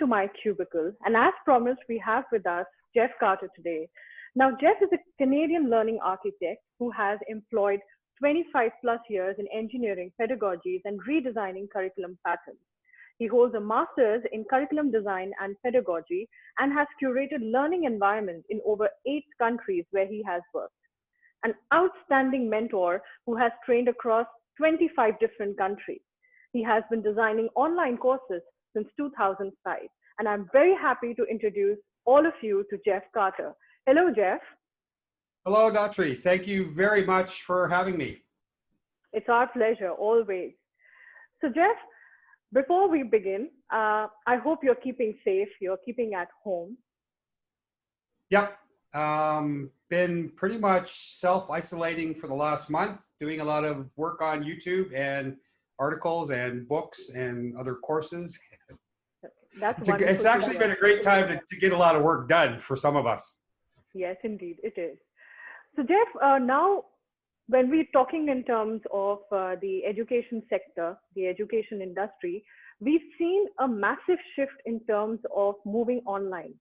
to my cubicle. And as promised, we have with us Jeff Carter today. Now, Jeff is a Canadian learning architect who has employed 25 plus years in engineering pedagogies and redesigning curriculum patterns. He holds a master's in curriculum design and pedagogy and has curated learning environments in over 8 countries where he has worked. An outstanding mentor who has trained across 25 different countries. He has been designing online courses since 2005. And I'm very happy to introduce all of you to Jeff Carter. Hello, Jeff. Hello, Datri. Thank you very much for having me. It's our pleasure, always. So, Jeff, before we begin, I hope you're keeping safe, you're keeping at home. Yep. Been pretty much self-isolating for the last month, doing a lot of work on YouTube and articles and books and other courses. It's actually been a great time to get a lot of work done for some of us. Yes, indeed, it is. So, Jeff, now when we're talking in terms of the education sector, the education industry, we've seen a massive shift in terms of moving online.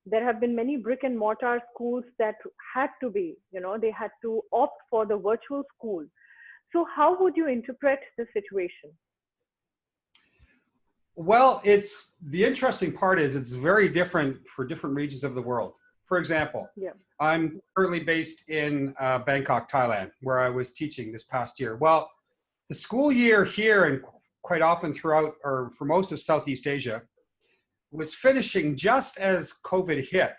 There have been many brick and mortar schools that had to be, they had to opt for the virtual school. So how would you interpret the situation? Well, the interesting part is it's very different for different regions of the world. For example, I'm currently based in Bangkok, Thailand, where I was teaching this past year. Well, the school year here and quite often throughout, or for most of Southeast Asia, was finishing just as COVID hit.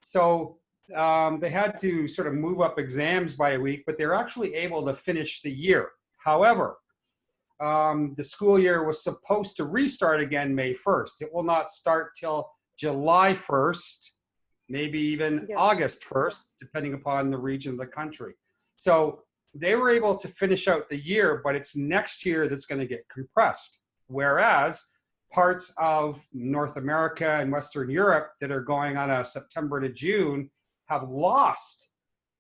So they had to sort of move up exams by a week, but they were actually able to finish the year. However, the school year was supposed to restart again May 1st. It will not start till July 1st, maybe even August 1st, depending upon the region of the country. So they were able to finish out the year, but it's next year that's going to get compressed. Whereas parts of North America and Western Europe that are going on a September to June have lost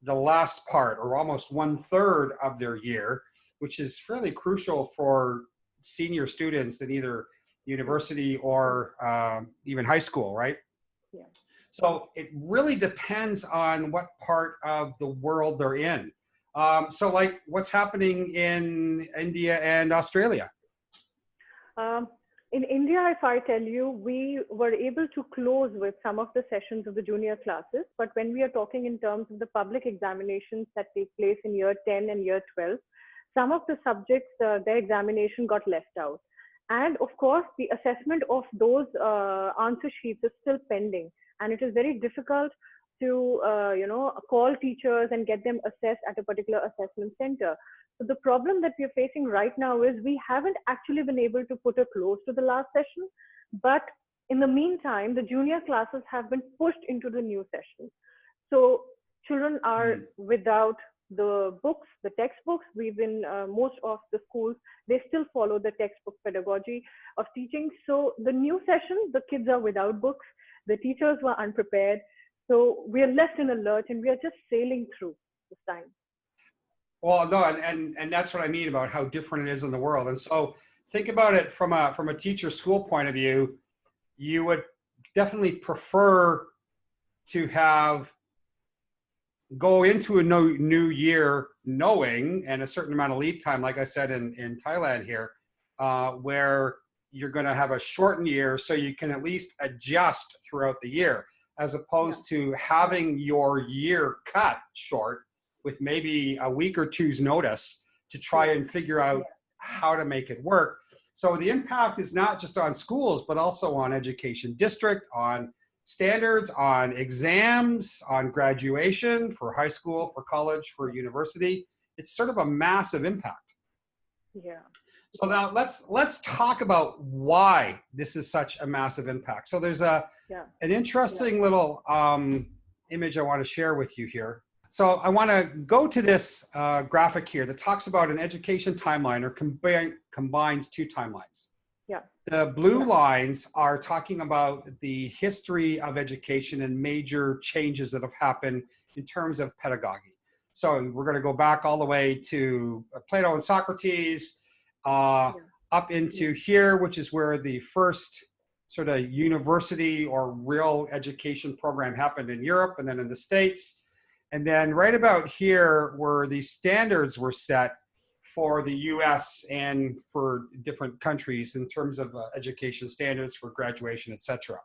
the last part, or almost 1/3 of their year, which is fairly crucial for senior students in either university or even high school, right? Yeah. So it really depends on what part of the world they're in. So like what's happening in India and Australia? In India, if I tell you, we were able to close with some of the sessions of the junior classes. But when we are talking in terms of the public examinations that take place in year 10 and year 12, some of the subjects, their examination got left out. And of course, the assessment of those answer sheets is still pending. And it is very difficult to, call teachers and get them assessed at a particular assessment center. So the problem that we're facing right now is we haven't actually been able to put a close to the last session, but in the meantime, the junior classes have been pushed into the new session. So children are without the books, the textbooks. Most of the schools, they still follow the textbook pedagogy of teaching. So the new session, the kids are without books, the teachers were unprepared. So we are left in a lurch and we are just sailing through this time. Well, no, and that's what I mean about how different it is in the world. And so think about it from a teacher school point of view. You would definitely prefer to go into a new year knowing, and a certain amount of lead time, like I said in Thailand here, where you're going to have a shortened year so you can at least adjust throughout the year, as opposed to having your year cut short with maybe a week or two's notice to try and figure out how to make it work. So the impact is not just on schools, but also on education district, on standards, on exams, on graduation for high school, for college, for university. It's sort of a massive impact. Yeah. So now let's talk about why this is such a massive impact. So there's an interesting little image I want to share with you here. So I want to go to this graphic here that talks about an education timeline, or combines two timelines. Yeah. The blue lines are talking about the history of education and major changes that have happened in terms of pedagogy. So we're going to go back all the way to Plato and Socrates, up into here, which is where the first sort of university or real education program happened in Europe and then in the States. And then right about here where the standards were set for the US and for different countries in terms of education standards for graduation, et cetera.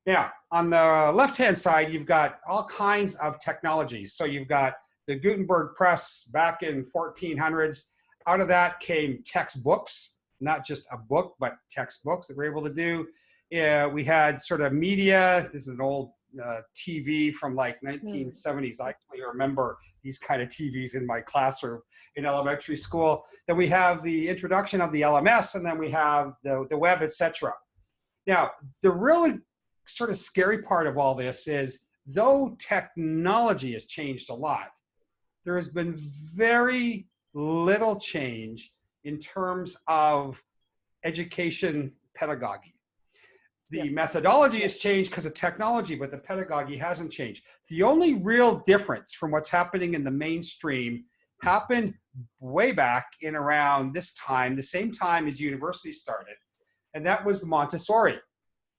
Now, on the left-hand side, you've got all kinds of technologies. So you've got the Gutenberg press back in 1400s. Out of that came textbooks, not just a book, but textbooks that we're able to do. We had sort of media. This is an old TV from like 1970s. I actually remember these kind of TVs in my classroom in elementary school. Then we have the introduction of the LMS, and then we have the web, etc. Now, the really sort of scary part of all this is, though technology has changed a lot, there has been very little change in terms of education pedagogy. The methodology has changed because of technology, but the pedagogy hasn't changed. The only real difference from what's happening in the mainstream happened way back in around this time, the same time as university started, and that was Montessori.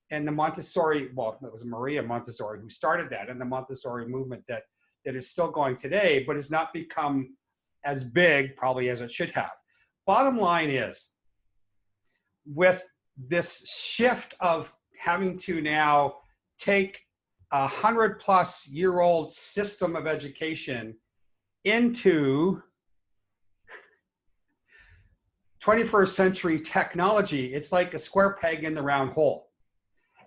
And the Montessori, well, it was Maria Montessori who started that, and the Montessori movement that is still going today, but has not become as big probably as it should have. Bottom line is, with this shift of having to now take 100-plus-year-old system of education into 21st century technology, it's like a square peg in the round hole.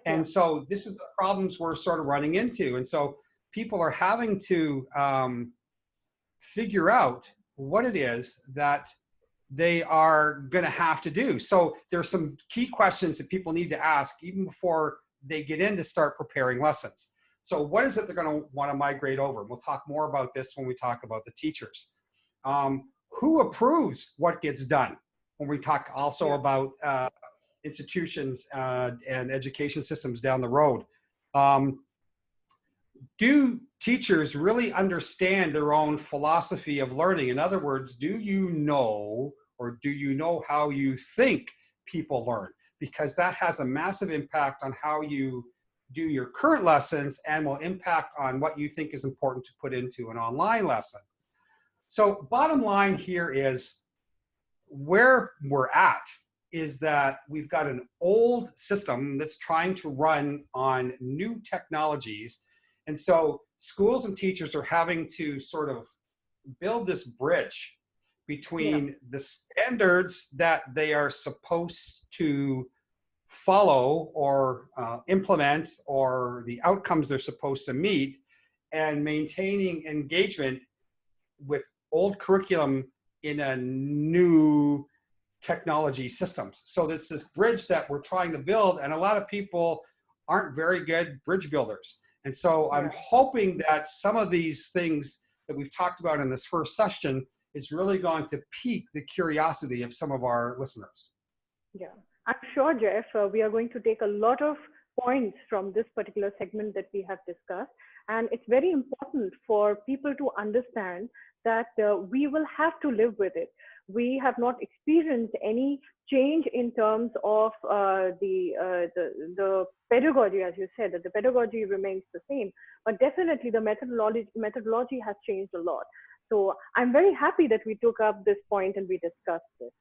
And so this is the problems we're sort of running into. And so people are having to figure out what it is that they are going to have to do. So there's some key questions that people need to ask even before they get in to start preparing lessons. So what is it they're going to want to migrate over? We'll talk more about this when we talk about the teachers. Who approves what gets done? When we talk also about institutions and education systems down the road. Do teachers really understand their own philosophy of learning? In other words, do you know, or do you know how you think people learn? Because that has a massive impact on how you do your current lessons and will impact on what you think is important to put into an online lesson. So bottom line here is, where we're at is that we've got an old system that's trying to run on new technologies. And so schools and teachers are having to sort of build this bridge between the standards that they are supposed to follow or implement, or the outcomes they're supposed to meet, and maintaining engagement with old curriculum in a new technology systems. So there's this bridge that we're trying to build, and a lot of people aren't very good bridge builders. And so I'm hoping that some of these things that we've talked about in this first session is really going to pique the curiosity of some of our listeners. Yeah, I'm sure, Jeff, we are going to take a lot of points from this particular segment that we have discussed. And it's very important for people to understand that we will have to live with it. We have not experienced any change in terms of the pedagogy, as you said, that the pedagogy remains the same, but definitely the methodology has changed a lot. So I'm very happy that we took up this point and we discussed this.